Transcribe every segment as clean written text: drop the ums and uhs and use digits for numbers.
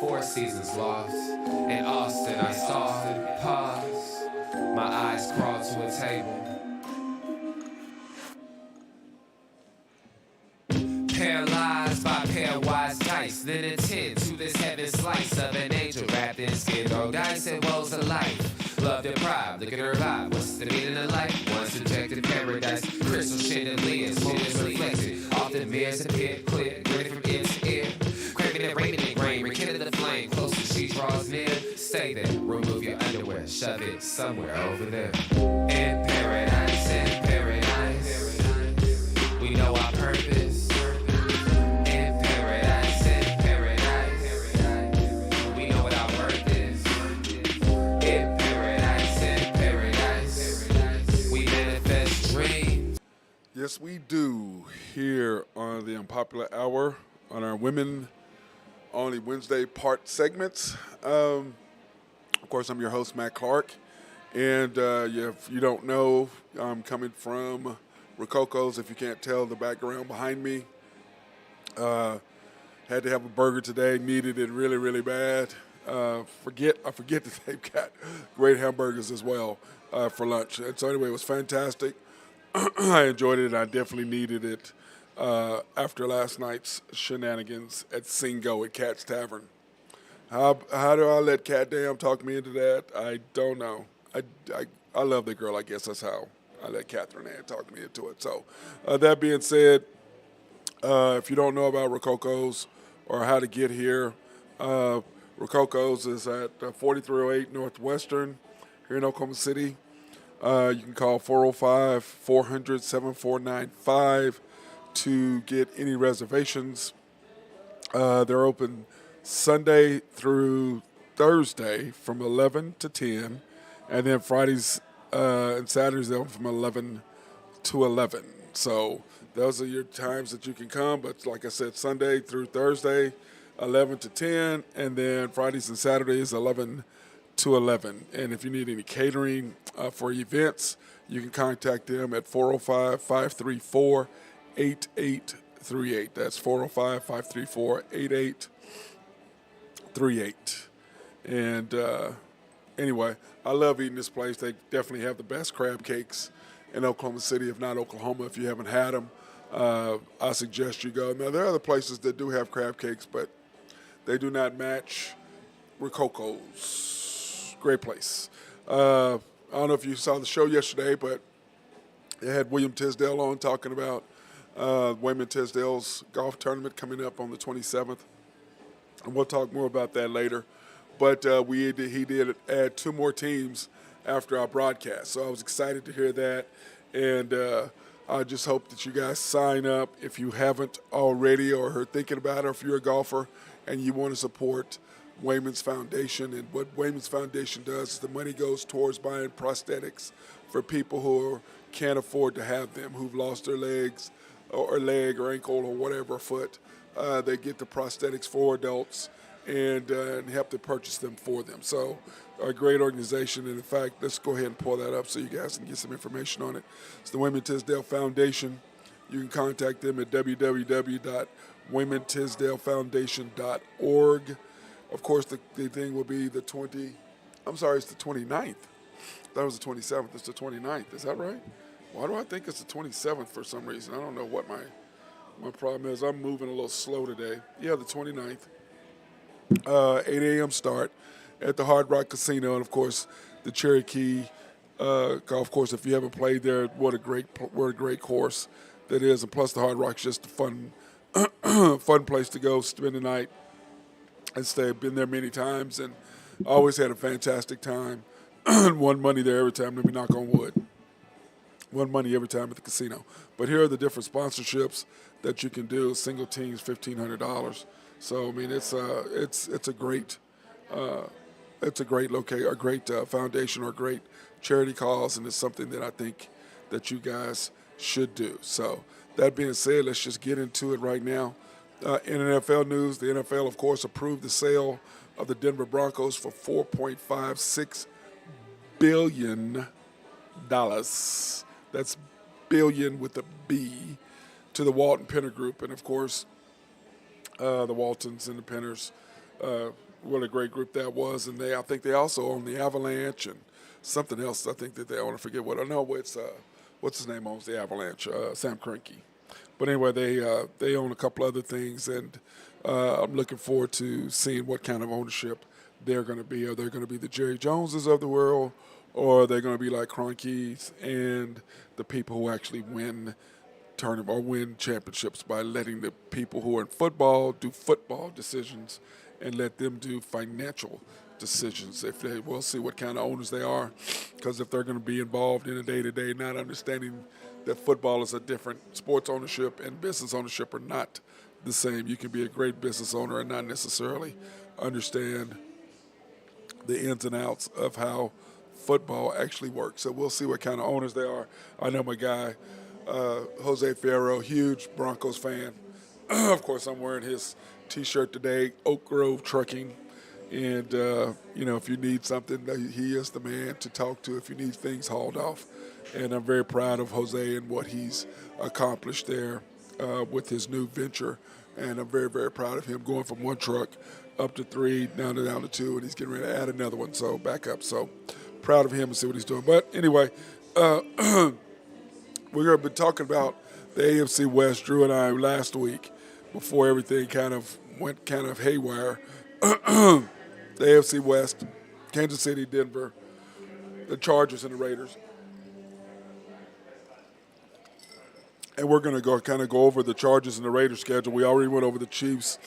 Four seasons lost. In Austin, I saw pause. My eyes crawled to a table. Paralyzed by pairwise dice, then attend to this heaven slice of an angel wrapped in skin. Throw dice and woes of life. Love deprived, look at her vibe. What's the meaning of life? One subjective paradise. Crystal chandeliers, focus reflected. Often mirrors appear clear, gritty from ear to ear. Craving and raining in grain, rekindle the flame. Closer she draws near. Stay there, remove your underwear, shove it somewhere over there. In paradise, we know our purpose. Yes, we do, here on the Unpopular Hour on our Women-Only Wednesday part segments. Of course, I'm your host, Matt Clark. And if you don't know, I'm coming from Rococo's, if you can't tell the background behind me. Had to have a burger today, needed it really, really bad. I forget that they've got great hamburgers as well for lunch. And so anyway, it was fantastic. I enjoyed it, and I definitely needed it after last night's shenanigans at Singo at Cat's Tavern. How do I let Cat Dam talk me into that? I don't know. I love the girl. I guess that's how I let Catherine Ann talk me into it. So that being said, if you don't know about Rococo's or how to get here, Rococo's is at 4308 Northwestern here in Oklahoma City. You can call 405-400-7495 to get any reservations. They're open Sunday through Thursday from 11 to 10, and then Fridays and Saturdays they're open from 11 to 11. So those are your times that you can come, but like I said, Sunday through Thursday, 11 to 10, and then Fridays and Saturdays, 11 to 11. And if you need any catering for events, you can contact them at 405-534-8838. That's 405-534-8838. And anyway, I love eating this place. They definitely have the best crab cakes in Oklahoma City, if not Oklahoma. If you haven't had them, I suggest you go. Now, there are other places that do have crab cakes, but they do not match Rococo's. Great place. I don't know if you saw the show yesterday, but it had William Tisdale on talking about Wayman Tisdale's golf tournament coming up on the 27th. And we'll talk more about that later. But he did add two more teams after our broadcast. So I was excited to hear that. And I just hope that you guys sign up if you haven't already or are thinking about it, or if you're a golfer and you want to support Wayman's Foundation. And what Wayman's Foundation does is the money goes towards buying prosthetics for people who can't afford to have them, who've lost their legs or leg or ankle or whatever foot. They get the prosthetics for adults and help to purchase them for them. So a great organization. And in fact, let's go ahead and pull that up so you guys can get some information on it. It's the Wayman Tisdale Foundation. You can contact them at www.waymantisdalefoundation.org. Of course, the thing will be it's the 29th. I thought it was the 27th. It's the 29th. Is that right? Why do I think it's the 27th for some reason? I don't know what my problem is. I'm moving a little slow today. Yeah, the 29th. 8 a.m. start at the Hard Rock Casino. And, of course, the Cherokee golf course. If you haven't played there, what a great course that is. And plus the Hard Rock's just a fun place to go spend the night and stay. I've been there many times and always had a fantastic time. Won money there every time. Let me knock on wood. Won money every time at the casino. But here are the different sponsorships that you can do. Single teams, $1,500. So I mean, it's a great location, a great foundation, or a great charity cause, and it's something that I think that you guys should do. So that being said, let's just get into it right now. In NFL news, the NFL, of course, approved the sale of the Denver Broncos for $4.56 billion. That's billion with a B, to the Walton Penner Group. And, of course, the Waltons and the Penners what a great group that was. And I think they also own the Avalanche and something else. I think that they own. I forget what. I know it's what's his name owns the Avalanche. Sam Kroenke. But anyway, they own a couple other things, and I'm looking forward to seeing what kind of ownership they're going to be. Are they going to be the Jerry Joneses of the world, or are they going to be like Kroenke's and the people who actually win tournament or win championships by letting the people who are in football do football decisions and let them do financial decisions. We'll see what kind of owners they are, because if they're going to be involved in a day-to-day, not understanding that football is a different sports ownership and business ownership are not the same. You can be a great business owner and not necessarily understand the ins and outs of how football actually works. So we'll see what kind of owners they are. I know my guy, Jose Fierro, huge Broncos fan. Of course, I'm wearing his T-shirt today, Oak Grove Trucking. And, if you need something, he is the man to talk to if you need things hauled off. And I'm very proud of Jose and what he's accomplished there with his new venture. And I'm very, very proud of him going from one truck up to three, down to two, and he's getting ready to add another one, so back up. So proud of him and see what he's doing. But anyway, we're going to be talking about the AFC West, Drew and I, last week, before everything kind of went kind of haywire. The AFC West, Kansas City, Denver, the Chargers, and the Raiders. And we're going to go over the Chargers and the Raiders schedule. We already went over the Chiefs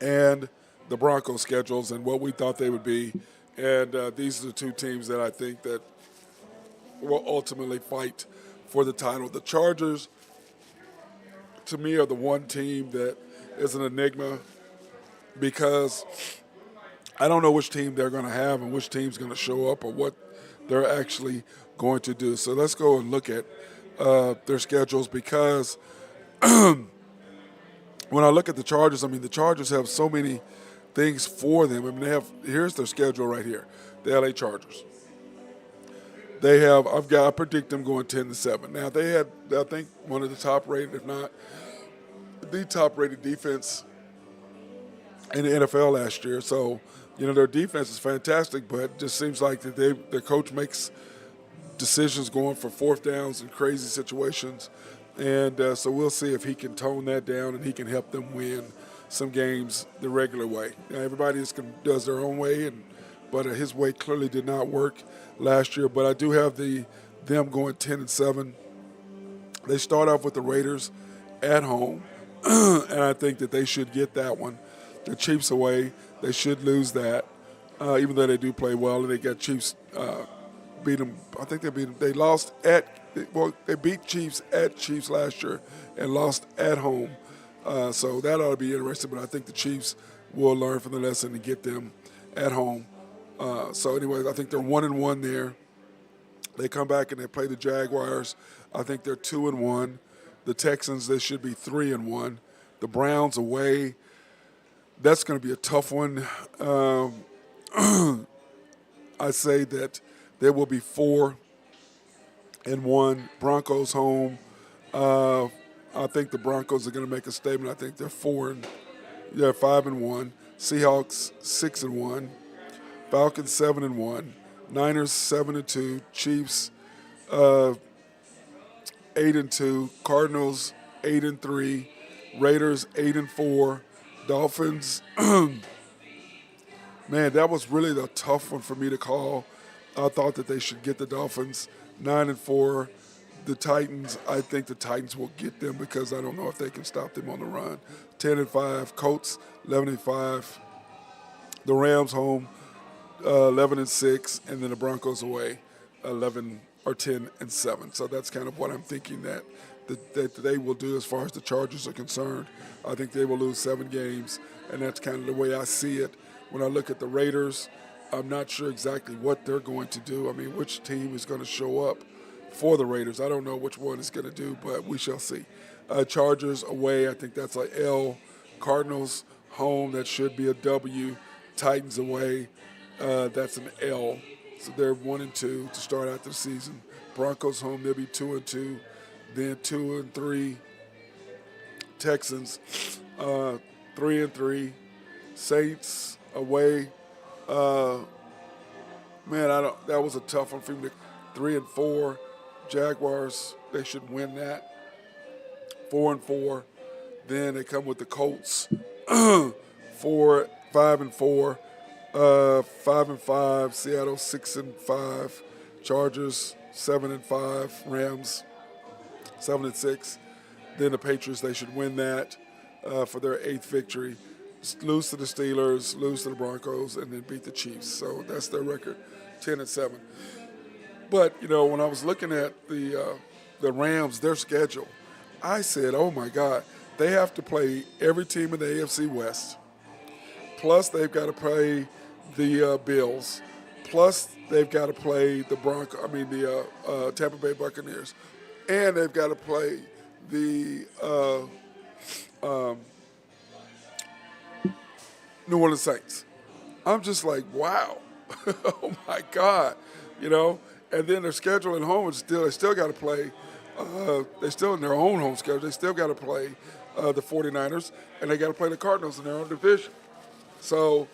and the Broncos schedules and what we thought they would be. And these are the two teams that I think that will ultimately fight for the title. The Chargers, to me, are the one team that is an enigma, because I don't know which team they're going to have and which team's going to show up or what they're actually going to do. So let's go and look at their schedules, because when I look at the Chargers, the Chargers have so many things for them. Here's their schedule right here. The LA Chargers. I predict them going 10-7. Now, they had, I think, one of the top rated, if not the top rated defense in the NFL last year. So, their defense is fantastic, but it just seems like that their coach makes decisions going for fourth downs in crazy situations. And so we'll see if he can tone that down and he can help them win some games the regular way. Now, everybody does their own way, but his way clearly did not work last year. But I do have them going 10-7. They start off with the Raiders at home, and I think that they should get that one. The Chiefs away, they should lose that, even though they do play well. And they got Chiefs beat them. I think they beat them. They beat Chiefs at Chiefs last year and lost at home. So that ought to be interesting. But I think the Chiefs will learn from the lesson and get them at home. So anyway, I think they're 1-1 there. They come back and they play the Jaguars. I think they're 2-1. The Texans, they should be 3-1. The Browns away, that's going to be a tough one. I say that they will be 4-1. Broncos home. I think the Broncos are going to make a statement. I think they're 5-1. Seahawks 6-1. Falcons 7-1. Niners 7-2. Chiefs 8-2. Cardinals 8-3. Raiders 8-4. Dolphins. Man, that was really the tough one for me to call. I thought that they should get the Dolphins 9-4. The Titans, I think the Titans will get them, because I don't know if they can stop them on the run. 10-5. Colts 11-5. The Rams home 11-6, and then the Broncos away 10-7. So that's kind of what I'm thinking that they will do as far as the Chargers are concerned. I think they will lose 7 games, and that's kind of the way I see it. When I look at the Raiders, I'm not sure exactly what they're going to do. Which team is going to show up for the Raiders? I don't know which one is going to do, but we shall see. Chargers away, I think that's an L. Cardinals home, that should be a W. Titans away, that's an L. So they're 1-2 to start out the season. Broncos home, they'll be 2-2. Then 2-3. Texans 3-3. Saints away. Uh, man, I don't. That was a tough one for me. 3-4. Jaguars, they should win that. 4-4. Then they come with the Colts. 5-4. 5-5. Seattle 6-5. Chargers 7-5. Rams 7-6. Then the Patriots, they should win that for their 8th victory. Lose to the Steelers, lose to the Broncos, and then beat the Chiefs. So that's their record, 10-7. But when I was looking at the Rams, their schedule, I said, "Oh my God, they have to play every team in the AFC West. Plus they've got to play the Bills. Plus they've got to play the Tampa Bay Buccaneers, and they've got to play the New Orleans Saints." I'm just like, wow, oh my God, And then their schedule at home is they still got to play. They still in their own home schedule. They still got to play the 49ers, and they got to play the Cardinals in their own division. So,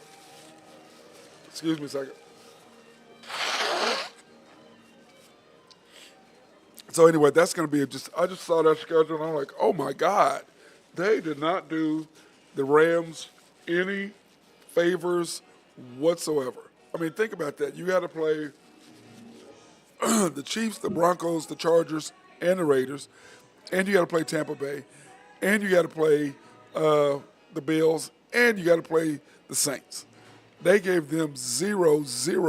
excuse me a second. So anyway, that's going to be I just saw that schedule, and I'm like, oh my God, they did not do the Rams any favors whatsoever. I mean, think about that. You got to play the Chiefs, the Broncos, the Chargers, and the Raiders, and you got to play Tampa Bay, and you got to play the Bills, and you got to play the Saints. They gave them zero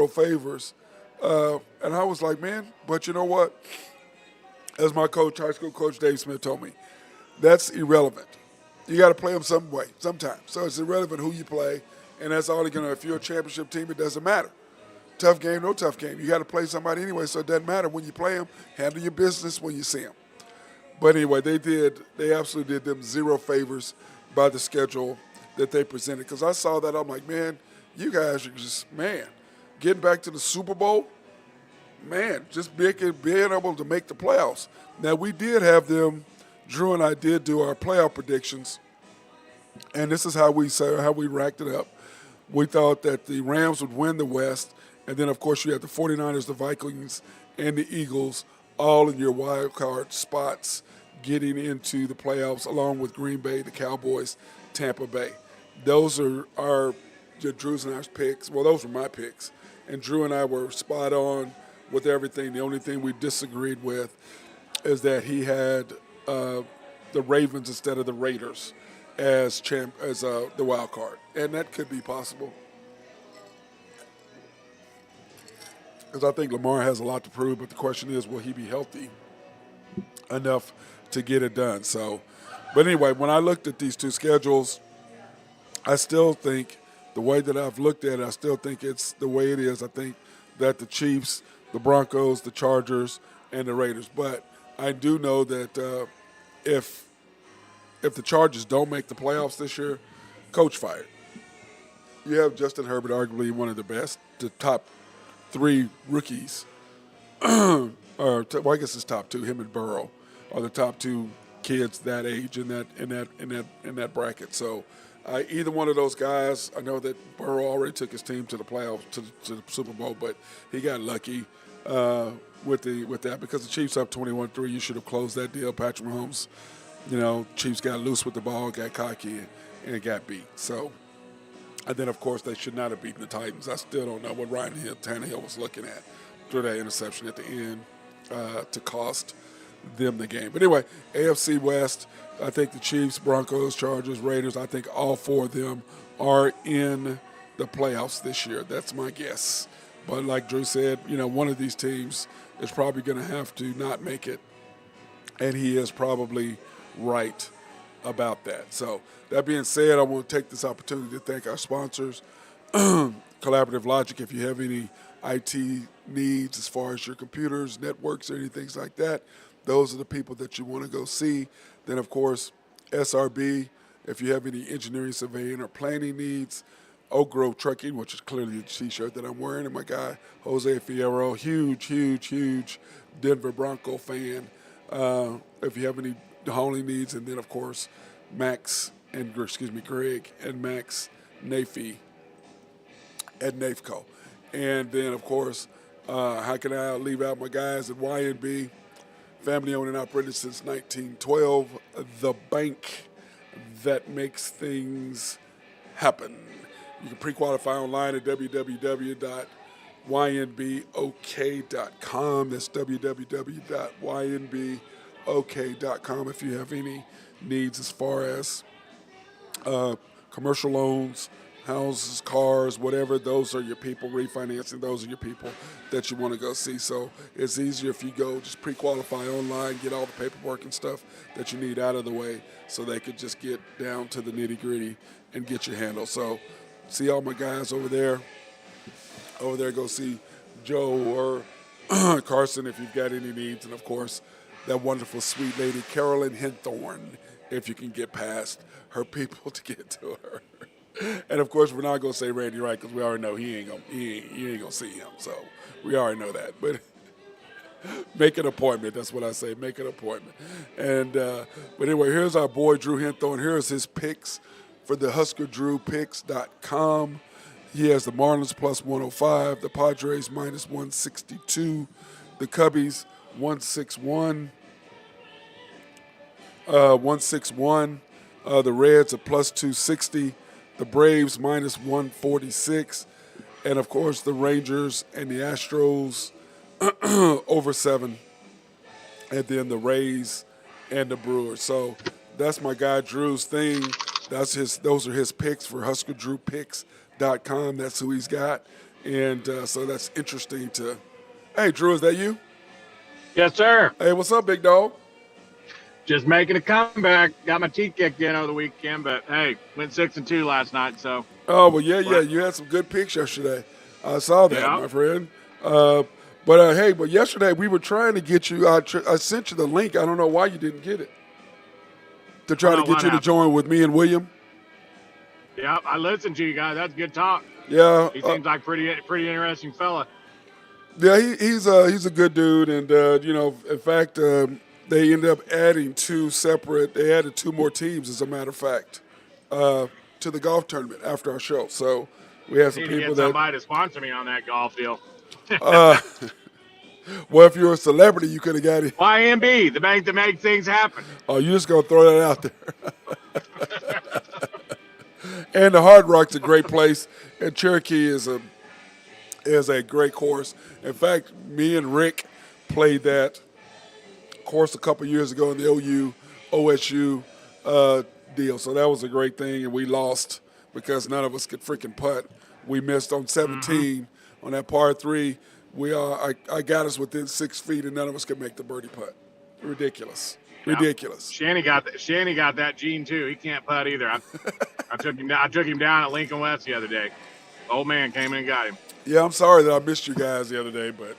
favors, and I was like, man, but you know what? As my coach, high school coach Dave Smith told me, that's irrelevant. You got to play them some way, sometime. So it's irrelevant who you play, and that's all you're if you're a championship team, it doesn't matter. Tough game, no tough game. You got to play somebody anyway, so it doesn't matter when you play them. Handle your business when you see them. But anyway, they absolutely did them zero favors by the schedule that they presented. Because I saw that, I'm like, man, you guys are just, getting back to the Super Bowl, just being able to make the playoffs. Now, we did have them, Drew and I did do our playoff predictions, and this is how we racked it up. We thought that the Rams would win the West, and then, of course, you had the 49ers, the Vikings, and the Eagles all in your wild card spots getting into the playoffs, along with Green Bay, the Cowboys, Tampa Bay. Those are Drew's and I's picks. Well, those were my picks. And Drew and I were spot on with everything. The only thing we disagreed with is that he had the Ravens instead of the Raiders as the wild card. And that could be possible. Because I think Lamar has a lot to prove, but the question is, will he be healthy enough to get it done? So, but anyway, when I looked at these two schedules, I still think the way that I've looked at it, I still think it's the way it is. I think that the Chiefs, the Broncos, the Chargers, and the Raiders. But I do know that if the Chargers don't make the playoffs this year, coach fired. You have Justin Herbert, arguably one of the best, the top 3 rookies, I guess it's top 2. Him and Burrow are the top 2 kids that age in that bracket. So either one of those guys, I know that Burrow already took his team to the playoffs, to the Super Bowl, but he got lucky with that because the Chiefs up 21-3. You should have closed that deal. Patrick Mahomes, Chiefs got loose with the ball, got cocky, and got beat. So. And then, of course, they should not have beaten the Titans. I still don't know what Ryan Tannehill was looking at through that interception at the end to cost them the game. But anyway, AFC West, I think the Chiefs, Broncos, Chargers, Raiders, I think all 4 of them are in the playoffs this year. That's my guess. But like Drew said, one of these teams is probably going to have to not make it. And he is probably right about that. So that being said, I want to take this opportunity to thank our sponsors, Collaborative Logic. If you have any IT needs as far as your computers, networks, or anything like that, those are the people that you want to go see. Then, of course, SRB, if you have any engineering, surveying, or planning needs. Oak Grove Trucking, which is clearly the T-shirt that I'm wearing, and my guy, Jose Fierro, huge Denver Bronco fan. If you have any hauling needs, and then, of course, Greg and Max NAFE at NAFCO. And then, of course, how can I leave out my guys at YNB? Family owned and operated since 1912. The bank that makes things happen. You can pre-qualify online at www.ynbok.com. That's www.ynbok.com if you have any needs as far as commercial loans, houses, cars, whatever. Those are your people. Refinancing, those are your people that you want to go see. So it's easier if you go just pre-qualify online, get all the paperwork and stuff that you need out of the way so they could just get down to the nitty-gritty and get your handle. So see all my guys over there. Over there, go see Joe or Carson if you've got any needs. And, of course, that wonderful, sweet lady, Carolyn Henthorne, if you can get past her people to get to her. And, of course, we're not going to say Randy Wright because we already know you ain't going to see him. So we already know that. But make an appointment. That's what I say. Make an appointment. And but anyway, here's our boy Drew Henthorne. Here's his picks for the HuskerDrewPicks.com. He has the Marlins plus 105, the Padres minus 162, the Cubbies 161, the Reds at plus 260, the Braves minus 146, and of course the Rangers and the Astros over 7, and then the Rays and the Brewers. So that's my guy Drew's thing. Those are his picks for HuskerDrewPicks.com. That's who he's got. And so that's interesting to. Hey, Drew, is that you? Yes, sir. Hey, what's up, big dog? Just making a comeback. Got my teeth kicked in over the weekend, but hey, went 6-2 last night. So. Oh well, yeah. You had some good picks yesterday. I saw that, Yeah. my friend. But yesterday we were trying to get you. I sent you the link. I don't know why you didn't get it. To try to get you to join with me and William. Yeah, I listened to you guys. That's good talk. Yeah, He seems like pretty interesting fella. yeah, he's a good dude, and in fact, they ended up adding They added 2 more teams, as a matter of fact, to the golf tournament after our show. So we have some Need to people get somebody to sponsor me on that golf deal. Well, if you're a celebrity, you could have got it. YMB, the bank that makes things happen. Oh, you just gonna throw that out there. And the Hard Rock's a great place, and Cherokee is a great course. In fact, me and Rick played that course a couple years ago in the OSU deal. So that was a great thing, and we lost because none of us could freaking putt. We missed on 17 on that par 3. I got us within 6 feet, and none of us could make the birdie putt. Ridiculous. Yeah. Ridiculous. Shanny got that gene too. He can't putt either. I took him down at Lincoln West the other day. Old man came in and got him. Yeah, I'm sorry that I missed you guys the other day, but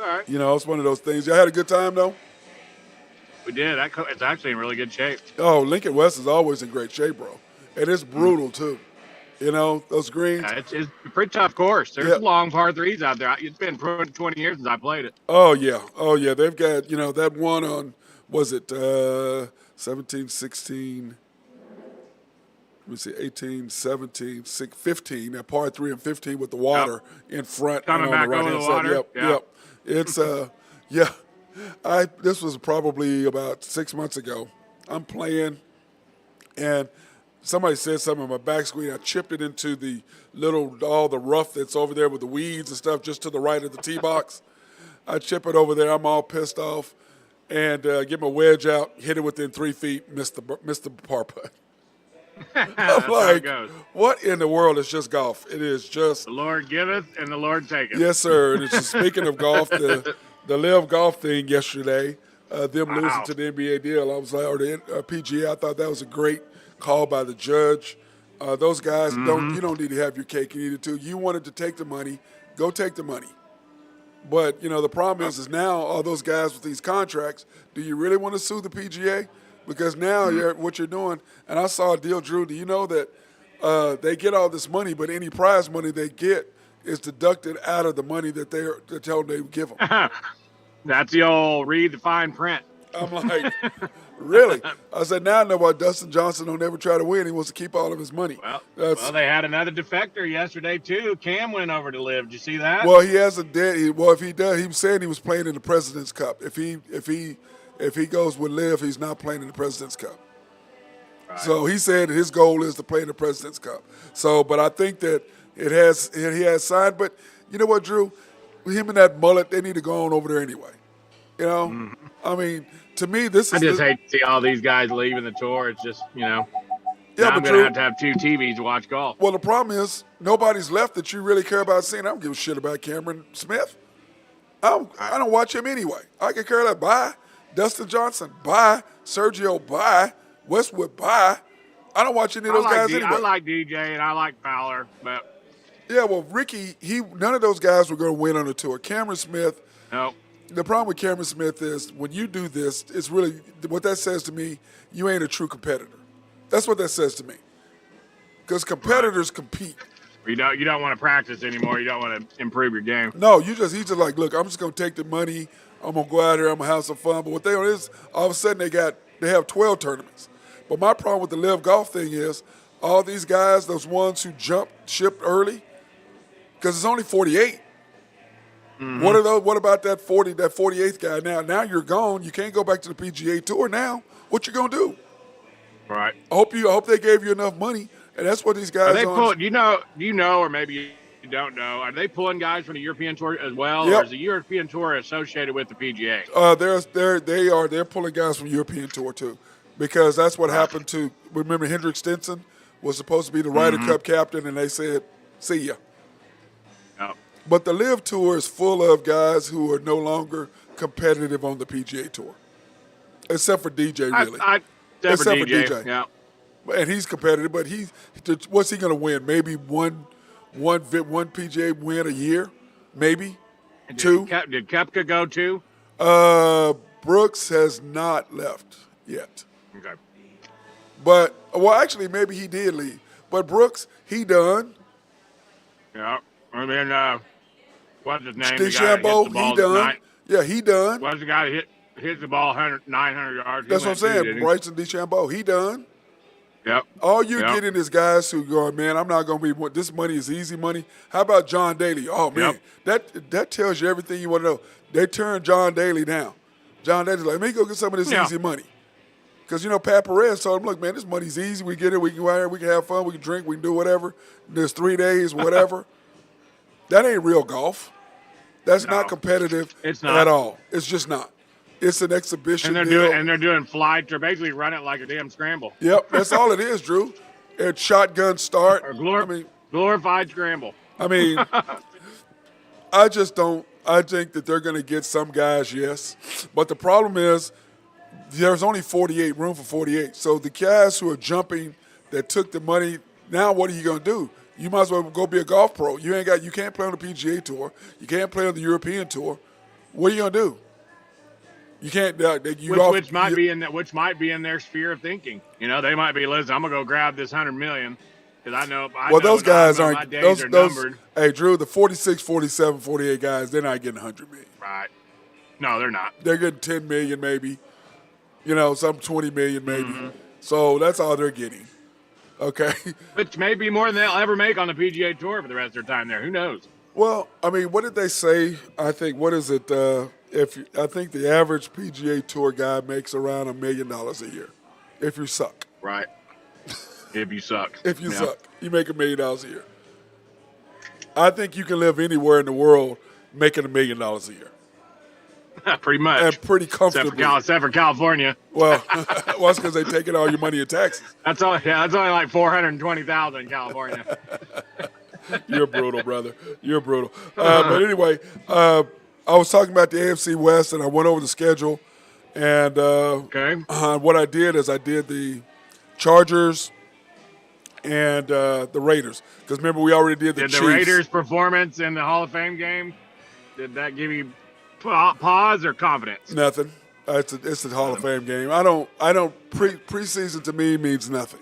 All right. it's one of those things. Y'all had a good time though? We did. It's actually in really good shape. Oh, Lincoln West is always in great shape, bro. And it's brutal too. Those greens. Yeah, it's a pretty tough course. There's long par 3s out there. It's been 20 years since I played it. Oh yeah. They've got, that one on, was it 17, 16, let me see, 18, 17, 15, that par 3 and 15 with the water in front Coming and on back the right over hand the side. water. Yep. It's this was probably about 6 months ago. I'm playing and somebody said something on my back screen. I chipped it into all the rough that's over there with the weeds and stuff just to the right of the tee box. I chip it over there. I'm all pissed off and get my wedge out, hit it within 3 feet, missed the par putt. I'm how it goes. What in the world is just golf? It is just The Lord giveth and the Lord taketh. yes, sir. And it's just, speaking of golf, the live golf thing yesterday, them losing to the NBA deal. I was like, or the PGA. I thought that was a great call by the judge. Those guys you don't need to have your cake and eat it too. You wanted to take the money, go take the money. But the problem is now all those guys with these contracts. Do you really want to sue the PGA? Because now what you're doing, and I saw a deal, Drew. Do you know that they get all this money, but any prize money they get is deducted out of the money that they're telling they give them? That's the old read the fine print. I'm like, Really? I said, now I know why Dustin Johnson don't ever try to win. He wants to keep all of his money. Well, they had another defector yesterday too. Cam went over to live. Did you see that? Well, he hasn't dead. Well, if he does, he was saying he was playing in the President's Cup. If he goes with Liv, he's not playing in the President's Cup. Right. So he said his goal is to play in the President's Cup. So, but I think that he has signed. But you know what, Drew? Him and that mullet, they need to go on over there anyway. You know, I mean, to me, this is. I just hate to see all these guys leaving the tour. It's just, Yeah, now I'm going to have 2 TVs to watch golf. Well, the problem is nobody's left that you really care about seeing. I don't give a shit about Cameron Smith. I don't watch him anyway. I can care that. Bye. Dustin Johnson, bye. Sergio, bye. Westwood, bye. I don't watch any of those guys anyway. I like DJ and I like Fowler, but yeah, well, Ricky, none of those guys were going to win on the tour. Cameron Smith. No. The problem with Cameron Smith is when you do this, it's really what that says to me. You ain't a true competitor. That's what that says to me. Because competitors compete. You don't want to practice anymore. You don't want to improve your game. No, he's just like, look, I'm just going to take the money. I'm going to go out here. I'm going to have some fun. But what they is, all of a sudden they have 12 tournaments. But my problem with the Live Golf thing is all these guys, those ones who jumped ship early, because it's only 48. Mm-hmm. What about that 48th guy now? Now you're gone. You can't go back to the PGA Tour now. What you going to do? Right. I hope they gave you enough money, and that's what these guys. Do you know, or maybe you don't know? Are they pulling guys from the European Tour as well, yep. Or is the European Tour associated with the PGA? They're pulling guys from the European Tour too, because that's what happened to. Remember, Hendrik Stenson was supposed to be the Ryder Cup captain, and they said, "See ya." Yep. But the Live Tour is full of guys who are no longer competitive on the PGA Tour, except for DJ, really. Except for DJ. Yeah. And he's competitive, but what's he going to win? Maybe one PGA win a year, maybe two. Did Koepka go too? Brooks has not left yet. Okay. But actually, maybe he did leave. But Brooks, he done. Yeah. I mean, what's his name? DeChambeau, he done. Yeah, he done. What's the guy that hit the ball 900 yards? That's what I'm saying. Bryson DeChambeau, he done. Yep. All you're getting is guys who go, man, I'm not going to be – this money is easy money. How about John Daly? Oh, man, that tells you everything you want to know. They turned John Daly down. John Daly's like, let me go get some of this easy money. Because, Pat Perez told him, look, man, this money's easy. We get it. We can go out here. We can have fun. We can drink. We can do whatever. There's 3 days, whatever. That ain't real golf. That's not competitive at all. It's just not. It's an exhibition. And they're doing flights. They're basically running it like a damn scramble. Yep, that's all it is, Drew. It's shotgun start. Or glorified scramble. I mean, I just don't. I think that they're going to get some guys, yes. But the problem is there's only 48, room for 48. So the guys who are jumping that took the money, now what are you going to do? You might as well go be a golf pro. You can't play on the PGA Tour. You can't play on the European Tour. What are you going to do? You can't. Which might be in their sphere of thinking. They might be, listen, I'm gonna go grab this $100 million because I know. Those guys aren't. My days are numbered. Hey, Drew, the 46, 47, 48 guys, they're not getting $100 million. Right. No, they're not. They're getting $10 million maybe. Some $20 million maybe. Mm-hmm. So that's all they're getting. Okay. Which may be more than they'll ever make on the PGA Tour for the rest of their time there. Who knows? Well, I mean, what did they say? I think, what is it? I think the average PGA Tour guy makes around $1 million a year if you suck. Right. If you suck. If you suck. You make $1 million a year. I think you can live anywhere in the world making $1 million a year. Pretty much. And pretty comfortably. Except for California. Well, it's because they taking all your money in taxes. That's only like $420,000 in California. You're brutal, brother. You're brutal. But anyway, I was talking about the AFC West, and I went over the schedule. And what I did is I did the Chargers and the Raiders. Because remember, we already did the Chiefs. Did the Raiders' performance in the Hall of Fame game, did that give you pause or confidence? Nothing. It's the Hall of Fame game. I don't preseason to me means nothing.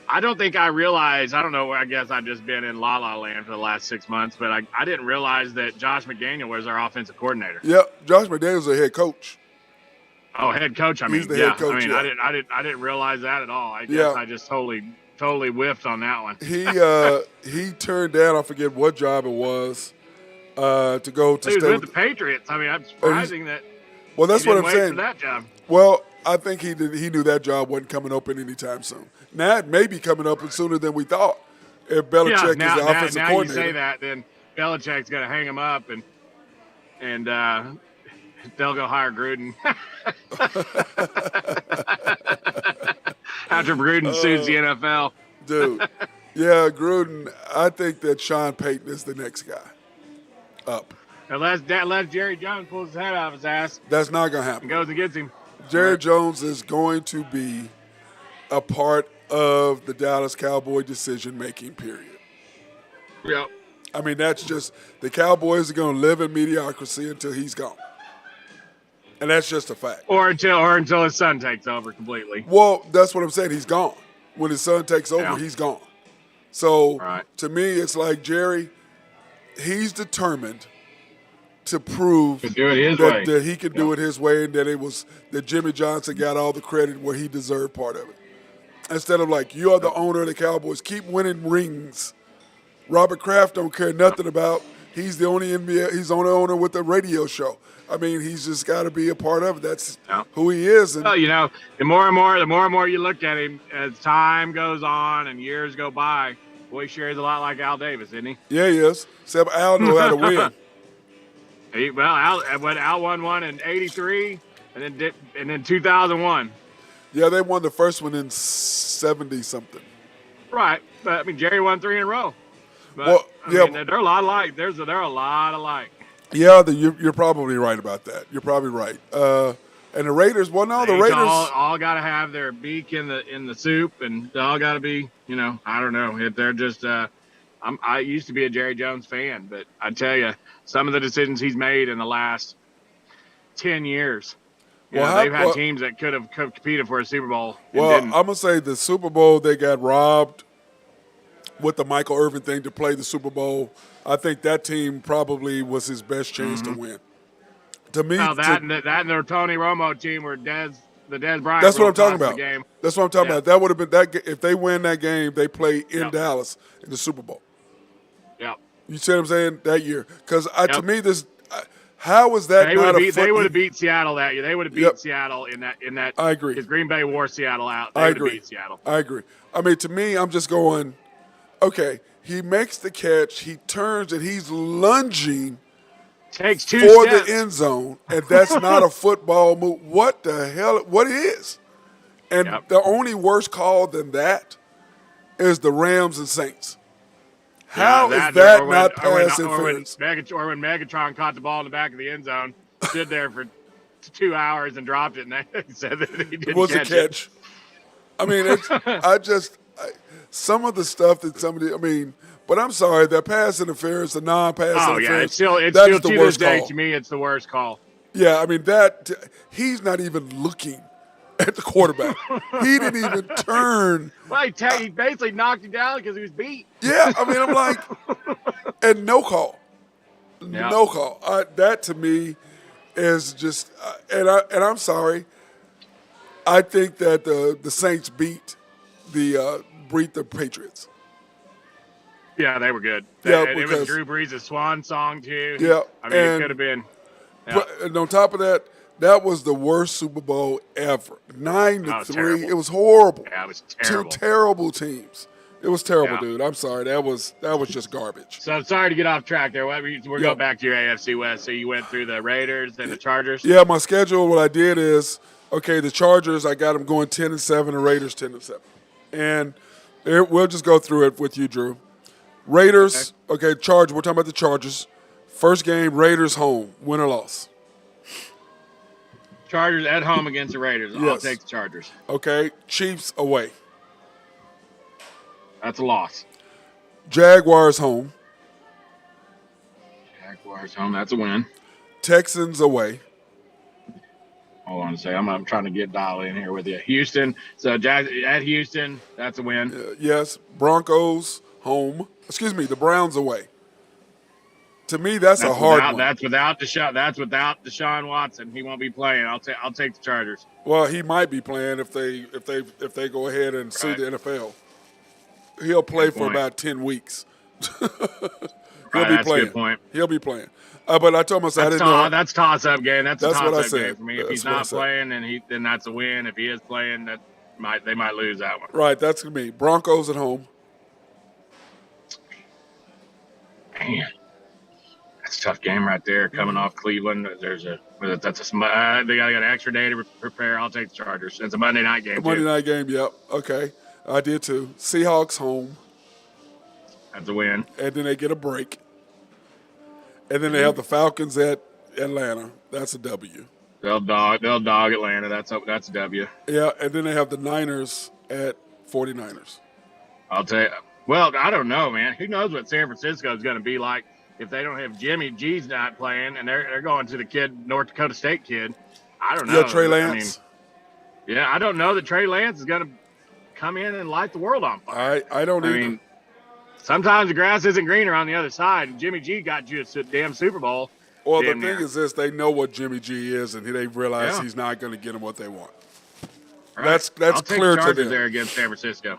I don't think I realized, I don't know, I guess I've just been in La La Land for the last 6 months, but I didn't realize that Josh McDaniel was our offensive coordinator. Yep, Josh McDaniel's a head coach. Oh, head coach. I He's mean, the yeah. head coach, I mean, yeah. I didn't realize that at all. I guess Yeah. I just totally whiffed on that one. He turned down, I forget what job it was, to go to He was stay with with the Patriots. I mean, I'm surprising that Well, that's he what didn't I'm wait saying. for that job. Well, I think he knew that job wasn't coming open anytime soon. Now it may be coming up sooner than we thought. If Belichick Yeah, is the offensive now coordinator. you say that, then Belichick's going to hang him up, and they'll go hire Gruden. After Gruden sues the NFL. Dude, yeah, Gruden, I think that Sean Payton is the next guy up. Unless Jerry Jones pulls his head off his ass That's not going to and happen. goes and gets him. Jerry Jones is going to be a part of the Dallas Cowboy decision-making period. Yep. I mean, that's just the Cowboys are going to live in mediocrity until he's gone. And that's just a fact. Or until his son takes over completely. Well, that's what I'm saying. He's gone. When his son takes over, he's gone. So to me, it's like Jerry, he's determined to prove that he can do it his way, and that Jimmy Johnson got all the credit where he deserved part of it. Instead of like, you are the owner of the Cowboys, keep winning rings. Robert Kraft don't care nothing about. He's the only NBA. He's the only owner with a radio show. I mean, he's just got to be a part of it. That's who he is. And, well, the more and more you look at him as time goes on and years go by, boy, he sure is a lot like Al Davis, isn't he? Yeah, he is. Except Al knows how to win. Al won one in '83, and then 2001. Yeah, they won the first one in 70-something. Right, but I mean, Jerry won 3 in a row. But, well, I mean, they're a lot alike. They're a lot alike. Yeah, you're probably right about that. You're probably right. And the Raiders, the Raiders all got to have their beak in the soup, and they all got to be, I don't know. If they're just, I used to be a Jerry Jones fan, but I tell you, some of the decisions he's made in the last 10 years. They've had teams that could have competed for a Super Bowl. I'm gonna say the Super Bowl they got robbed with the Michael Irvin thing to play the Super Bowl. I think that team probably was his best chance to win. To me, that and their Tony Romo team were the Dez Bryant. That's what I'm talking about. Game. That's what I'm talking about. That would have been that if they win that game, they play in Dallas in the Super Bowl. Yeah. You see what I'm saying? That year, because to me, how is that they would have beat Seattle that year. They would have beat Seattle in that. I agree. Because Green Bay wore Seattle out. They would have beat Seattle. I agree. I mean, to me, I'm just going, okay, he makes the catch, he turns, and he's lunging Takes 2 for steps. the end zone, and that's not a football move. What the hell? What is? And the only worse call than that is the Rams and Saints. How is that not pass interference? Or when Megatron caught the ball in the back of the end zone, stood there for 2 hours and dropped it, and they said that he didn't catch it. It. I mean, some of the stuff that but I'm sorry, that pass interference, the non-pass interference. It's still to this day, to me, it's the worst call. Yeah, I mean, he's not even looking at the quarterback. He didn't even turn. Well, he basically knocked him down because he was beat. Yeah, I mean, I'm like, and no call. Yeah. No call. That to me is just, and I'm sorry. I think that the Saints beat the Patriots. Yeah, they were good. It was Drew Brees' swan song too. Yeah, I mean, it could have been. Yeah. And on top of that, that was the worst Super Bowl ever. 9-3. It was horrible. Yeah, it was terrible. 2 terrible teams. It was terrible, dude. I'm sorry. That was just garbage. So I'm sorry to get off track there. We're going back to your AFC West. So you went through the Raiders and the Chargers. Yeah, my schedule. What I did is, the Chargers. I got them going 10-7. The Raiders 10-7. And we'll just go through it with you, Drew. Raiders. Okay, Chargers. We're talking about the Chargers. First game, Raiders home. Win or loss? Chargers at home against the Raiders. I'll take the Chargers. Okay, Chiefs away. That's a loss. Jaguars home. Jaguars home. That's a win. Texans away. Hold on a second. I'm trying to get dialed in here with you. Houston. So at Houston, that's a win. Yes. Broncos home. Excuse me, the Browns away. To me, that's a hard one. That's without Deshaun Watson. He won't be playing. I'll take the Chargers. Well, he might be playing if they go ahead and sue the NFL. He'll play for about 10 weeks. He'll be that's playing. A good point. He'll be playing. But I told myself I didn't know. That's toss-up game. That's a toss-up game for me. If he's not playing, then that's a win. If he is playing, they might lose that one. Right, that's going to be Broncos at home. Man, that's a tough game right there. Coming off Cleveland, they got an extra day to prepare. I'll take the Chargers. It's a Monday night game. Monday night game. Yep. Okay, I did too. Seahawks home. That's a win. And then they get a break. And then they have the Falcons at Atlanta. That's a W. They'll dog Atlanta. That's a W. Yeah, and then they have the Niners at 49ers. I'll tell you. Well, I don't know, man. Who knows what San Francisco is going to be like if they don't have Jimmy G's not playing and they're going to the North Dakota State kid. I don't know. Yeah, Trey Lance. I don't know that Trey Lance is going to come in and light the world on fire. I don't either. mean, sometimes the grass isn't greener on the other side. And Jimmy G got you a damn Super Bowl. Well, the thing is this: they know what Jimmy G is, and they realize he's not going to get them what they want. Right. That's I'll clear take to them. there against San Francisco.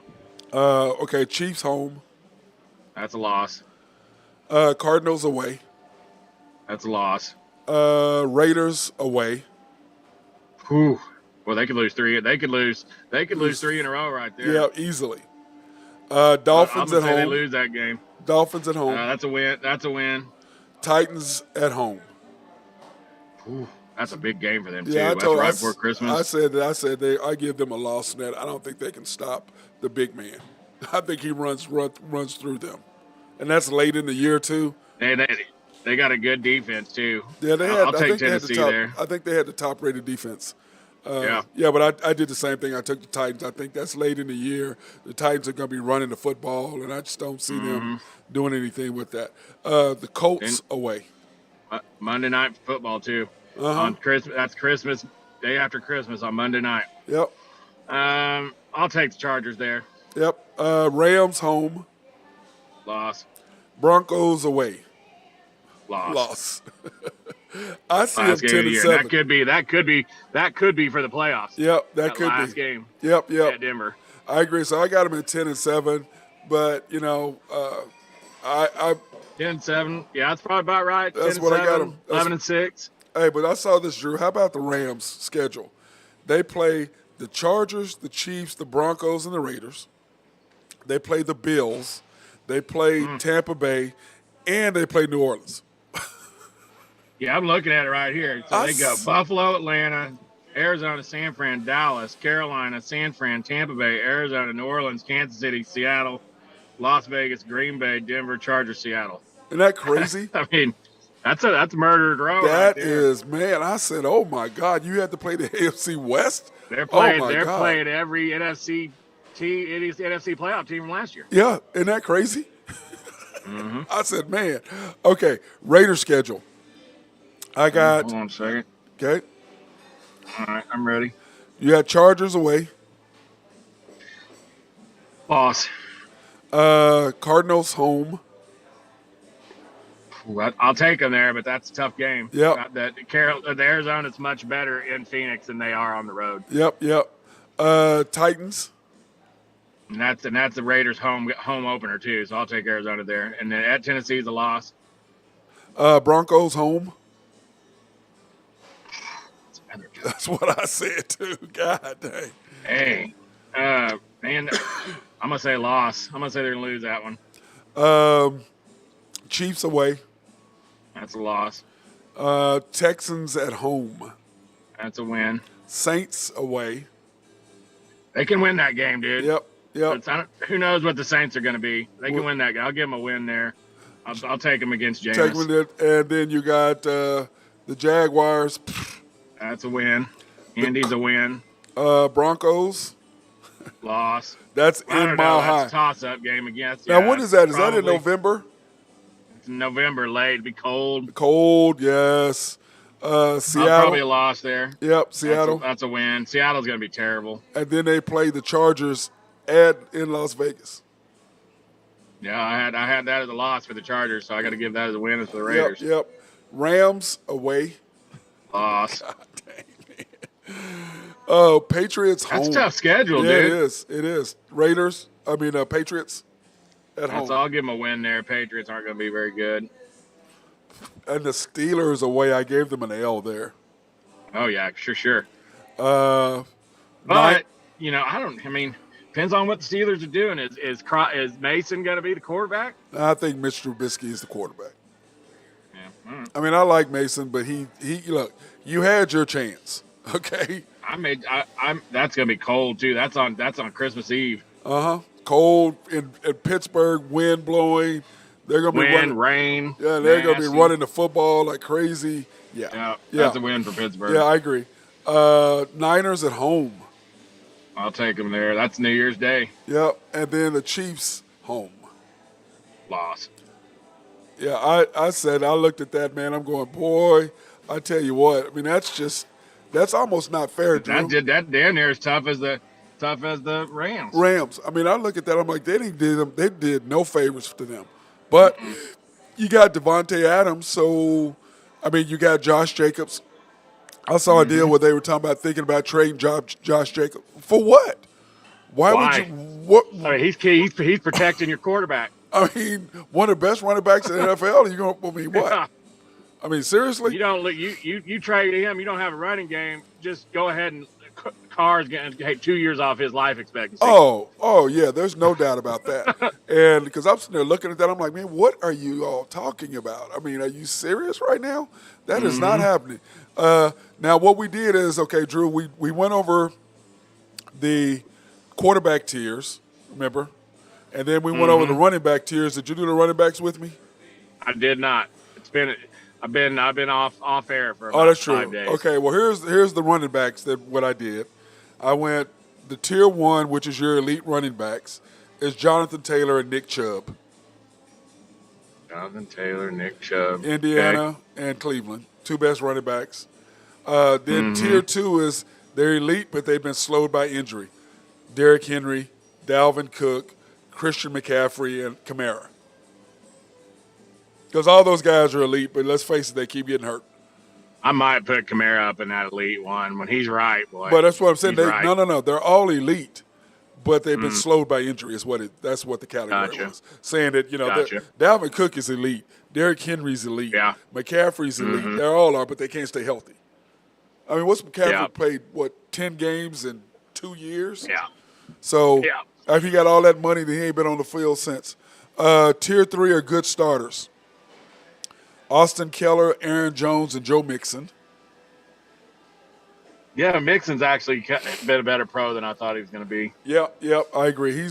Okay, Chiefs home. That's a loss. Cardinals away. That's a loss. Raiders away. Whew. Well, they could lose three. They could lose 3 in a row right there. Yeah, easily. Dolphins at home. They lose that game. Dolphins at home. That's a win. That's a win. Titans at home. Ooh, that's a big game for them too. Yeah, That's right before Christmas. I give them a loss in that. I don't think they can stop the big man. I think he runs through them, and that's late in the year too. They got a good defense too. Yeah, they had. I'll take Tennessee there. I think they had the top-rated defense. Yeah, but I did the same thing. I took the Titans. I think that's late in the year. The Titans are going to be running the football, and I just don't see them doing anything with that. The Colts away. Monday night football too. On Christmas, that's Christmas day after Christmas on Monday night. Yep. I'll take the Chargers there. Yep. Rams home. Loss. Broncos away. Loss. I see them 10-7. That could be for the playoffs. Yep, that could last be. Game. Yep. At Denver. I agree. So I got them at 10-7, but I 10-7. Yeah, that's probably about right. That's what I got them. 11-6. Hey, but I saw this, Drew. How about the Rams' schedule? They play the Chargers, the Chiefs, the Broncos, and the Raiders. They play the Bills. They play Tampa Bay, and they play New Orleans. Yeah, I'm looking at it right here. So they go Buffalo, Atlanta, Arizona, San Fran, Dallas, Carolina, San Fran, Tampa Bay, Arizona, New Orleans, Kansas City, Seattle, Las Vegas, Green Bay, Denver, Chargers, Seattle. Isn't that crazy? I mean, that's murdered row. That right there. is, man. I said, oh my God, you had to play the AFC West. They're playing. Oh they're God. playing every NFC playoff team from last year. Yeah, isn't that crazy? I said, man. Okay, Raiders schedule. I got. Hold on a second. Okay. All right, I'm ready. You got Chargers away. Loss. Cardinals home. Ooh, I'll take them there, but that's a tough game. Yep. The Arizona's much better in Phoenix than they are on the road. Yep. Titans. And that's the Raiders home opener too. So I'll take Arizona there. And then at Tennessee is a loss. Broncos home. That's what I said too. God dang. Hey, man, I'm gonna say loss. I'm gonna say they're gonna lose that one. Chiefs away. That's a loss. Texans at home. That's a win. Saints away. They can win that game, dude. Yep. Who knows what the Saints are going to be? They can win that game. I'll give them a win there. I'll take them against James. And then you got the Jaguars. That's a win. Indy's a win. Broncos. Loss. That's in Mile High. That's a toss-up game against. Now, what is that? Is that in November? It's in November, late. It'd be cold. Cold, yes. Seattle. Probably a loss there. Yep, Seattle. That's a win. Seattle's going to be terrible. And then they play the Chargers in Las Vegas. Yeah, I had that as a loss for the Chargers, so I got to give that as a win as for the Yep, Raiders. yep. Rams away. Loss. God dang, man. Oh, Patriots That's a home. tough schedule, Yeah, it dude. is. It is. Raiders. Patriots at That's home. all. I'll give them a win there. Patriots aren't going to be very good. And the Steelers away. I gave them an L there. Oh yeah, sure. Uh, nine. But I mean, depends on what the Steelers are doing. Is Mason going to be the quarterback? I think Mitch Trubisky is the quarterback. Yeah. All right. I mean, I like Mason, but he look. You had your chance. Okay. I'm. That's going to be cold too. That's on Christmas Eve. Cold in Pittsburgh, wind blowing. They're gonna be running. Rain. Yeah, they're gonna be nasty. running the football like crazy. Yeah. Yeah, that's a win for Pittsburgh. Yeah, I agree. Niners at home. I'll take them there. That's New Year's Day. Yep, and then the Chiefs home. Loss. Yeah, I said I looked at that, man. I'm going, boy. I tell you what. I mean, that's almost not fair, Drew. That damn near as tough as the Rams. Rams. I mean, I look at that. I'm like, they did no favors to them. But you got Devontae Adams, so I mean, you got Josh Jacobs. I saw a deal where they were talking about thinking about trading Josh Jacobs for what? Why would you? What? I mean, he's protecting your quarterback. I mean, one of the best running backs in the NFL. You going? I mean, what? Yeah. I mean, seriously? You don't look. You trade him. You don't have a running game. Just go ahead and Carr's getting 2 years off his life expectancy. Oh yeah. There's no doubt about that. And because I'm sitting there looking at that, I'm like, man, what are you all talking about? I mean, are you serious right now? That is not happening. Now, what we did is, okay, Drew, we went over the quarterback tiers, remember? And then we went over the running back tiers. Did you do the running backs with me? I did not. I've been off air for about that's true. 5 days. Okay, well here's the running backs that what I did. I went the tier 1, which is your elite running backs, is Jonathan Taylor and Nick Chubb. Jonathan Taylor, Nick Chubb, Indiana and Cleveland, 2 best running backs. Then tier 2 is they're elite, but they've been slowed by injury. Derrick Henry, Dalvin Cook, Christian McCaffrey, and Kamara. Because all those guys are elite, but let's face it, they keep getting hurt. I might put Kamara up in that elite one when he's right, boy. But that's what I'm saying. Right. No. They're all elite, but they've been slowed by injury. That's what the category was. Saying that, Dalvin Cook is elite. Derrick Henry's elite. Yeah. McCaffrey's elite. They all are, but they can't stay healthy. I mean, what's McCaffrey played, 10 games in 2 years? Yeah. So if he got all that money, then he ain't been on the field since. Tier 3 are good starters. Austin Keller, Aaron Jones, and Joe Mixon. Yeah, Mixon's actually been a better pro than I thought he was going to be. Yep, I agree. He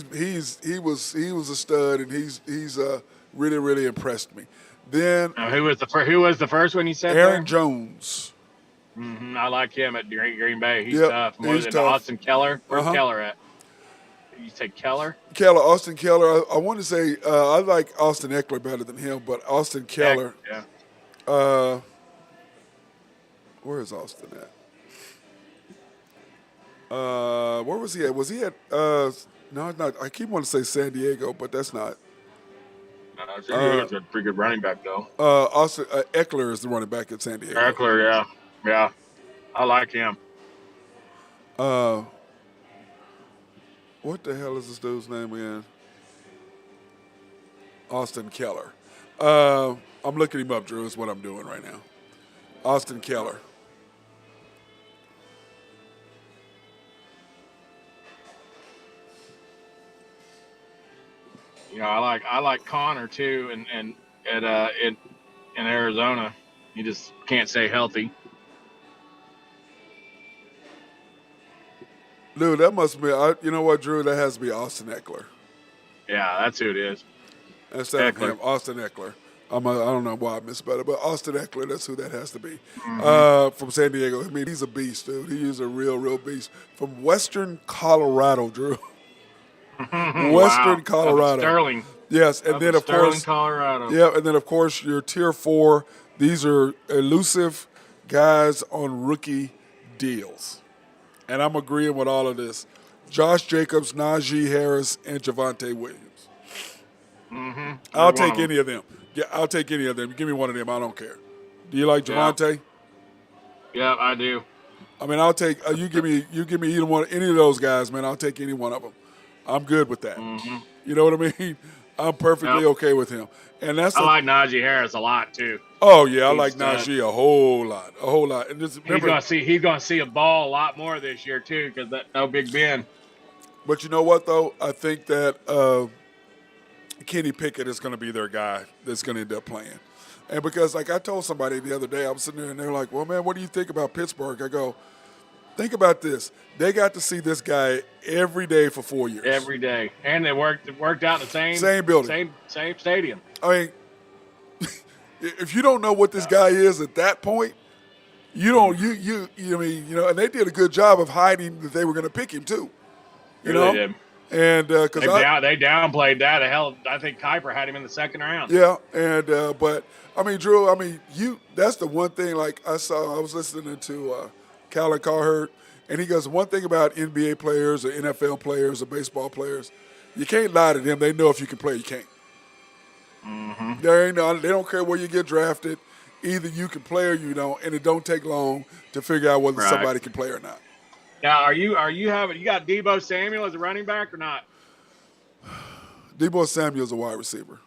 was a stud, and he's really, really impressed me. Then who was the first one you said? Aaron Jones. I like him at Green Bay. He's tough. He's tough. Austin Keller. Where's Keller at? You said Keller? Austin Keller. I want to say I like Austin Eckler better than him, but Austin Keller. Yeah. Where is Austin at? Where was he at? Was he at? No, not. I keep wanting to say San Diego, but that's not. San Diego's a pretty good running back, though. Austin Eckler is the running back at San Diego. Eckler, yeah, I like him. What the hell is this dude's name again? Austin Keller. I'm looking him up, Drew, is what I'm doing right now. Austin Keller. I like Connor too, and in Arizona, he just can't stay healthy. Dude, that must be. You know what, Drew? That has to be Austin Eckler. Yeah, that's who it is. Instead of him, Austin Eckler. I don't know why I misspelled it, but Austin Eckler, that's who that has to be. From San Diego. I mean, he's a beast, dude. He is a real, real beast. From Western Colorado, Drew. Western Colorado. Sterling. Yes, and then of Sterling, course, Colorado. Yeah, and then of course your tier 4. These are elusive guys on rookie deals, and I'm agreeing with all of this. Josh Jacobs, Najee Harris, and Javonte Williams. Mm-hmm. I'll take any of them. Yeah, I'll take any of them. Give me one of them. I don't care. Do you like Javante? Yeah, I do. I mean, I'll take. You give me any of those guys, man. I'll take any one of them. I'm good with that. Mm-hmm. You know what I mean? I'm perfectly okay with him. And that's I like Najee Harris a lot too. Oh yeah, I like Najee a whole lot. And just remember, he's gonna see a ball a lot more this year too, because that no Big Ben. But you know what though? I think that Kenny Pickett is going to be their guy that's going to end up playing. And because like I told somebody the other day, I was sitting there and they're like, "Well, man, what do you think about Pittsburgh?" I go, "Think about this. They got to see this guy every day for 4 years. Every day, and they worked out in the same building, same stadium. I mean, if you don't know what this guy is at that point, you don't. I mean, and they did a good job of hiding that they were going to pick him too. You know, did. And because they downplayed that. Hell, I think Kuiper had him in the second round. Yeah, and but I mean, Drew, I mean, that's the one thing. Like I was listening to Colin Cowherd, and he goes, one thing about NBA players or NFL players or baseball players, you can't lie to them. They know if you can play, you can't. Mm-hmm. They don't care where you get drafted. Either you can play or you don't, and it don't take long to figure out whether somebody can play or not. Now, you got Deebo Samuel as a running back or not? Deebo Samuel's a wide receiver.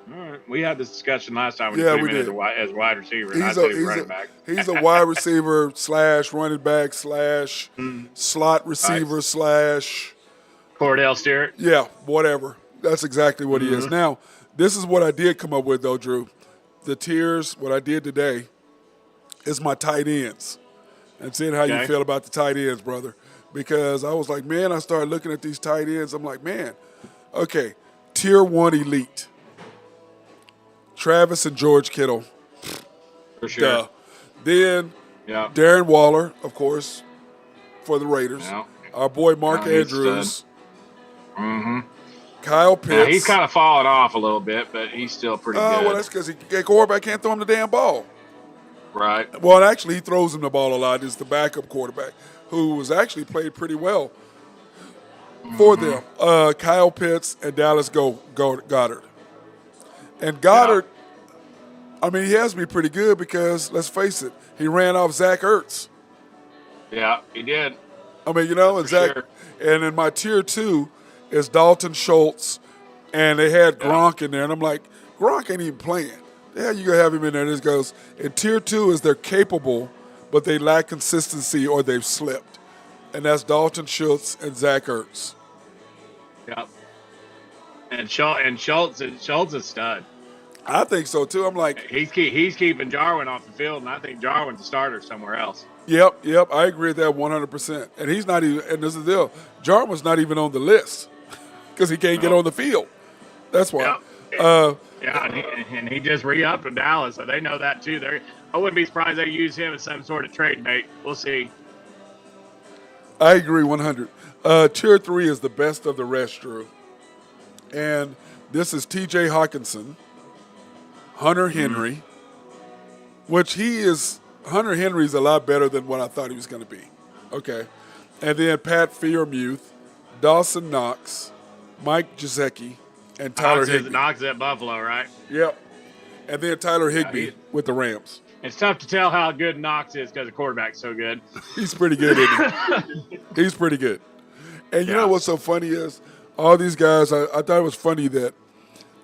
All right. We had this discussion last time when yeah, you we came in did. as wide receiver. He's a running back. He's a wide receiver / running back / slot receiver / Cordell Stewart. Yeah, whatever. That's exactly what he is. Now, this is what I did come up with, though, Drew. The tiers, what I did today, is my tight ends. And seeing how you feel about the tight ends, brother. Because I was like, man, I started looking at these tight ends. I'm like, man, okay, tier 1 elite. Travis and George Kittle. For sure. Duh. Then Darren Waller, of course, for the Raiders. Yeah. Our boy Mark Andrews. Mm-hmm. Kyle Pitts. Yeah, he's kind of fallen off a little bit, but he's still pretty good. Well, that's because the quarterback can't throw him the damn ball. Right. Well, actually, he throws him the ball a lot. It's the backup quarterback who was actually played pretty well for them. Kyle Pitts and Dallas Goddard. And Goddard, I mean, he has to be pretty good because, let's face it, he ran off Zach Ertz. Yeah, he did. I mean, and Zach. Sure. And in my tier 2 is Dalton Schultz, and they had Gronk in there. And I'm like, Gronk ain't even playing. The hell you going to have him in there? This goes, in tier 2 is they're capable, but they lack consistency or they've slipped. And that's Dalton Schultz and Zach Ertz. Yep. And Schultz is stud. I think so too. I'm like, he's keeping Jarwin off the field, and I think Jarwin's a starter somewhere else. Yep. I agree with that 100%. And he's not even. And this is the deal. Jarwin's not even on the list because he can't get on the field. That's why. Yep. And he just re-upped with Dallas, so they know that too. I wouldn't be surprised they use him as some sort of trade bait. We'll see. I agree 100. Tier 3 is the best of the rest, Drew. And this is T.J. Hawkinson, Hunter Henry, which Hunter Henry's a lot better than what I thought he was going to be. Okay. And then Pat Freiermuth, Dawson Knox, Mike Gesicki, and Tyler Higbee. Knox at Buffalo, right? Yep. And then Tyler Higbee with the Rams. It's tough to tell how good Knox is because the quarterback's so good. He's pretty good, isn't he? He's pretty good. And you know what's so funny is all these guys, I thought it was funny that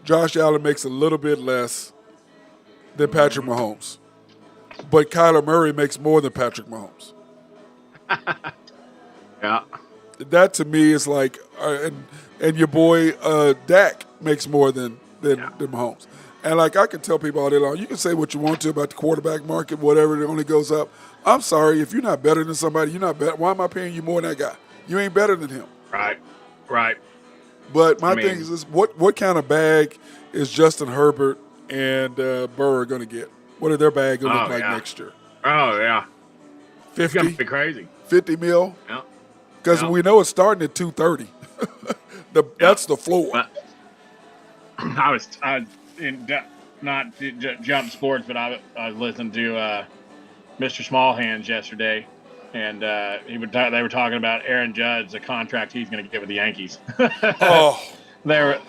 Josh Allen makes a little bit less than Patrick Mahomes. But Kyler Murray makes more than Patrick Mahomes. Yeah. That to me is like, and your boy Dak makes more than Mahomes. And like I can tell people all day long, you can say what you want to about the quarterback market, whatever, it only goes up. I'm sorry, if you're not better than somebody, you're not better. Why am I paying you more than that guy? You ain't better than him. Right. But my thing is this, what kind of bag is Justin Herbert and Burrow going to get? What are their bag going to look like next year? Oh, yeah. 50? It's going to be crazy. 50 mil? Yeah. Because we know it's starting at 230. That's the floor. But not to jump sports, but I was listening to Mr. Smallhands yesterday, and they were talking about Aaron Judge, the contract he's going to get with the Yankees. They're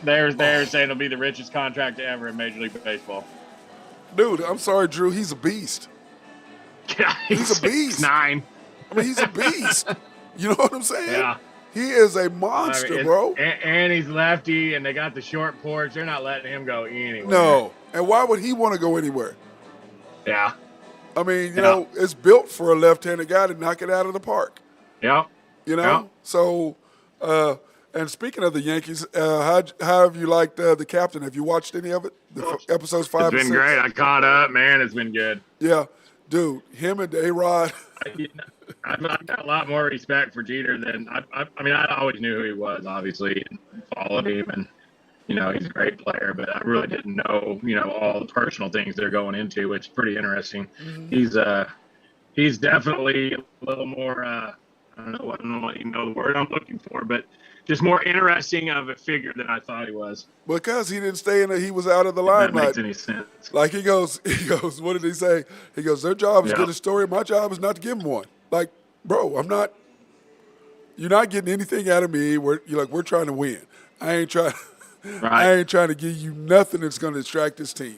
saying it'll be the richest contract ever in Major League Baseball. Dude, I'm sorry, Drew. He's a beast. He's a beast. 6'9". I mean, he's a beast. You know what I'm saying? Yeah. He is a monster, bro. And he's lefty, and they got the short porch. They're not letting him go anywhere. No. And why would he want to go anywhere? Yeah. I mean, you know, it's built for a left-handed guy to knock it out of the park. Yep. You know? Yep. So, and speaking of the Yankees, how have you liked the captain? Have you watched any of it? Episodes 5 and 6? It's been great. I caught up, man. It's been good. Yeah. Dude, him and A-Rod. I've got a lot more respect for Jeter than I mean, I always knew who he was, obviously, and followed him, and he's a great player. But I really didn't know, all the personal things they're going into, which is pretty interesting. Mm-hmm. He's definitely a little more. I don't know what the word I'm looking for, but just more interesting of a figure than I thought he was. Because he didn't stay in he was out of the limelight. That makes any sense. Like he goes, what did he say? He goes, their job is to get a story. My job is not to give them one. Like, bro, you're not getting anything out of me. We're trying to win. I ain't trying to give you nothing that's going to distract this team.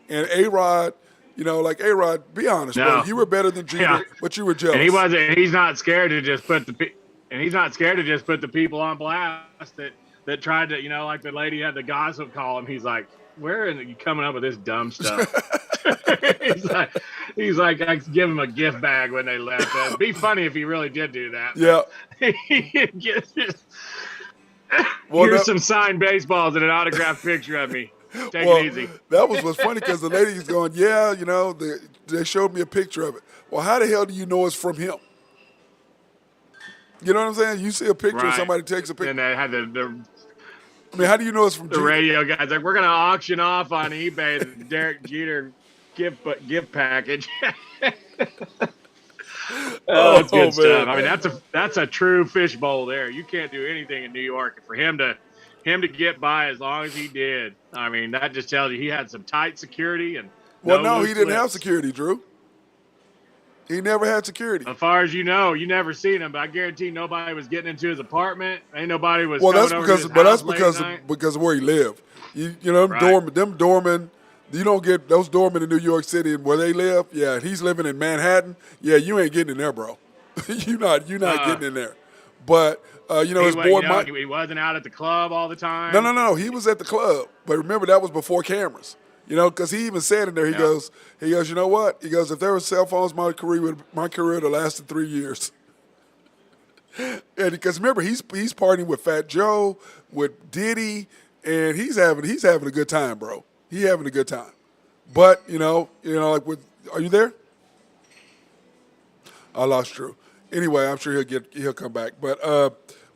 And A-Rod, A-Rod, be honest, bro. You were better than Jeter, but you were jealous. And he's not scared to just put the people on blast that tried to, like the lady had the gossip column. He's like, where are you coming up with this dumb stuff? he's like, I give him a gift bag when they left. It'd be funny if he really did do that. Yeah. Here's some signed baseballs and an autographed picture of me. Take it easy. That was what's funny because the lady's going, they showed me a picture of it. Well, how the hell do you know it's from him? You know what I'm saying? You see a picture, somebody takes a picture. And they had I mean, how do you know it's from the Jeter? radio guys? Like, we're going to auction off on eBay the Derek Jeter gift package. That's good stuff. I mean, that's a true fishbowl there. You can't do anything in New York. For him to get by as long as he did, I mean, that just tells you he had some tight security and. Well, he didn't have security, Drew. He never had security. As far as you know, you never seen him, but I guarantee nobody was getting into his apartment. Ain't nobody was. Well, that's because of where he lived. Them doormen. You don't get those doormen in New York City and where they live. Yeah, he's living in Manhattan. Yeah, you ain't getting in there, bro. you're not getting in there. But his boy Mike. He wasn't out at the club all the time. No. He was at the club, but remember that was before cameras. Because he even said in there, he goes, you know what? He goes, if there were cell phones, my career would have lasted 3 years. And because remember, he's partying with Fat Joe, with Diddy, and he's having a good time, bro. He having a good time. But are you there? I lost Drew. Anyway, I'm sure he'll come back. But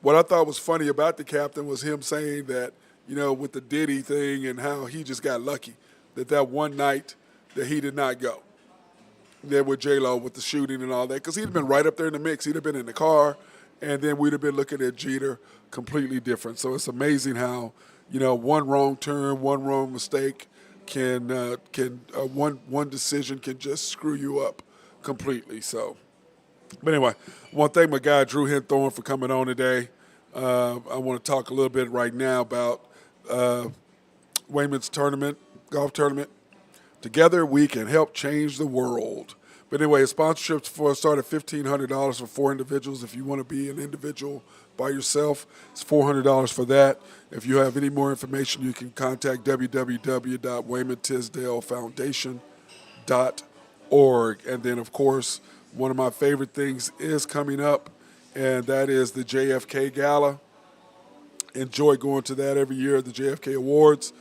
what I thought was funny about the captain was him saying that with the Diddy thing and how he just got lucky. That one night that he did not go there with J-Lo with the shooting and all that, because he'd have been right up there in the mix. He'd have been in the car, and then we'd have been looking at Jeter completely different. So it's amazing how, one wrong turn, one wrong mistake one decision can just screw you up completely. So, but anyway, I want to thank my guy Drew Henthorne for coming on today. I want to talk a little bit right now about Wayman's golf tournament. Together we can help change the world. But anyway, sponsorships start at $1,500 for 4 individuals. If you want to be an individual by yourself, it's $400 for that. If you have any more information, you can contact www.waymantisdalefoundation.org. And then, of course, one of my favorite things is coming up, and that is the JFK Gala. Enjoy going to that every year, the JFK Awards.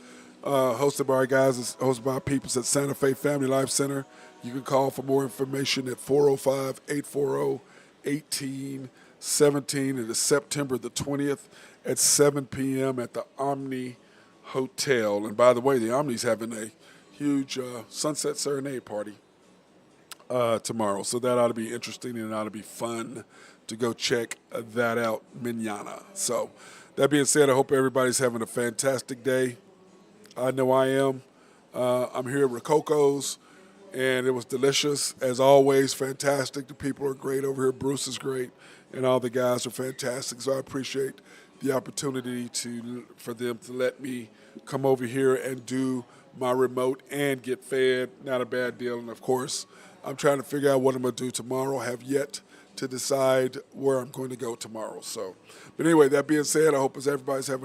Hosted by our guys, hosted by our peoples at Santa Fe Family Life Center. You can call for more information at 405-840-1817. It is September the 20th at 7 p.m. at the Omni Hotel. And by the way, the Omni's having a huge sunset serenade party tomorrow. So that ought to be interesting and it ought to be fun to go check that out mañana. So that being said, I hope everybody's having a fantastic day. I know I am. I'm here at Rococo's, and it was delicious. As always, fantastic. The people are great over here. Bruce is great, and all the guys are fantastic. So I appreciate the opportunity for them to let me come over here and do my remote and get fed. Not a bad deal. And of course, I'm trying to figure out what I'm going to do tomorrow. I have yet to decide where I'm going to go tomorrow. So, but anyway, that being said, I hope as everybody's having